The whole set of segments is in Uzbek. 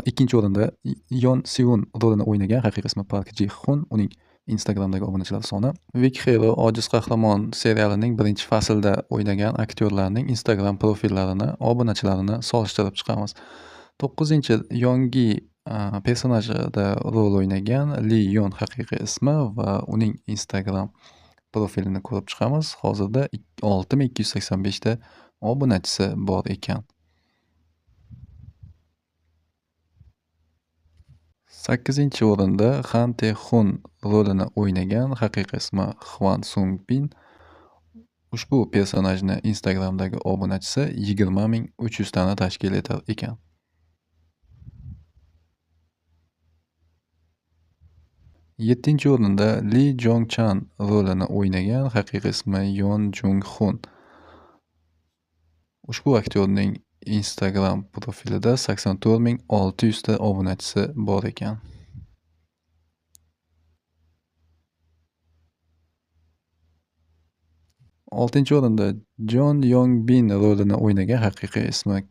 Ikkinchi o'rinda Yon Seun rolini o'ynagan, haqiqiy ismi Park Ji Xun, uning Instagram'dagi obunachilari soni. Vick Hero Ojiz qahramon serialining birinchi faslida o'ynagan aktyorlarning Instagram profillarini, obunachilarini solishtirib chiqamiz. 9-chi Yongi personajida rol o'ynagan Li Yon haqiqiy ismi va uning Instagram profilini ko'rib chiqamiz. Hozirda 6285 ta obunachisi bor ekan. 8-chi o'rinda Han Tae-hun rolini o'ynagan, haqiqiy ismi Hwan Sung-bin. Ushbu personajni Instagram'dagi obunachisi 20.300 tani tashkil etar ekan. 7-chi o'rinda Lee Jong-chan rolini o'ynagan, haqiqiy ismi Yon Jung-hun. Ushbu aktyorning Instagram profilida 84.600 ta obunachisi bor ekan. 6-chi o'rinda Jon Yong-bin rolini o'ynagan, haqiqiy ismi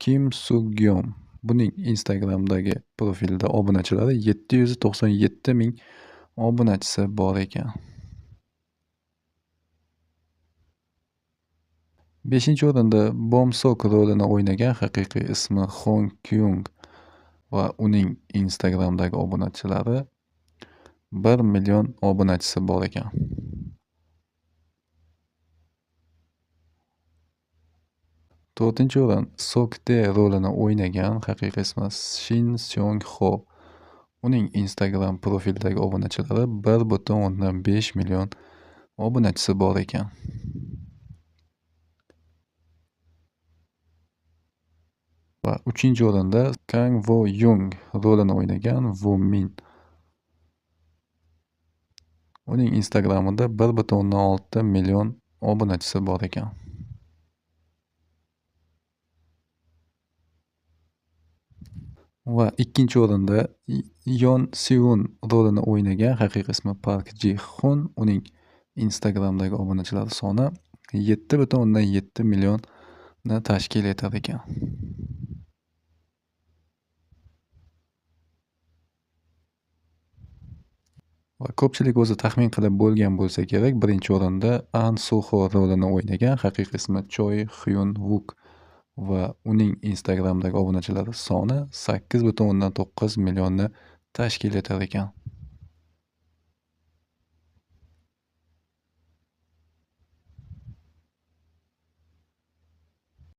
Kim Suk-gyom. Buning Instagram'dagi profilida obunachilari 797 ming obunachisi bor ekan. 5-chi o'rinda Bom Sok rolini o'ynagan, haqiqiy ismi Hong Kyung va uning Instagram'dagi obunachilari 1 million obunachisi bor ekan. 4-chi o'rin Sokde rolini o'ynagan, haqiqiy ismi Shin Seong Ho. Uning Instagram profilidagi obunachilari 1,5 million obunachisi bor ekan. Va 3-chi o'rinda Kang Vo Yung rolini o'ynagan Vu Min. Uning Instagramida 1,6 million obunachisi bor ekan. Va 2-chi o'rinda Yon Seun rolini o'ynagan, haqiqiy ismi Park Ji Xun. Uning Instagram'dagi obunachilari soni 7,7 millionni tashkil etar ekan. Va ko'pchilik o'zi taxmin qilib bo'lgan bo'lsa kerak, birinchi o'rinda An Suho rolini o'ynagan, haqiqiy ismi Choi Hyun Wook va uning Instagram'dagi obunachilari soni 8,9 millionni tashkil etar ekan.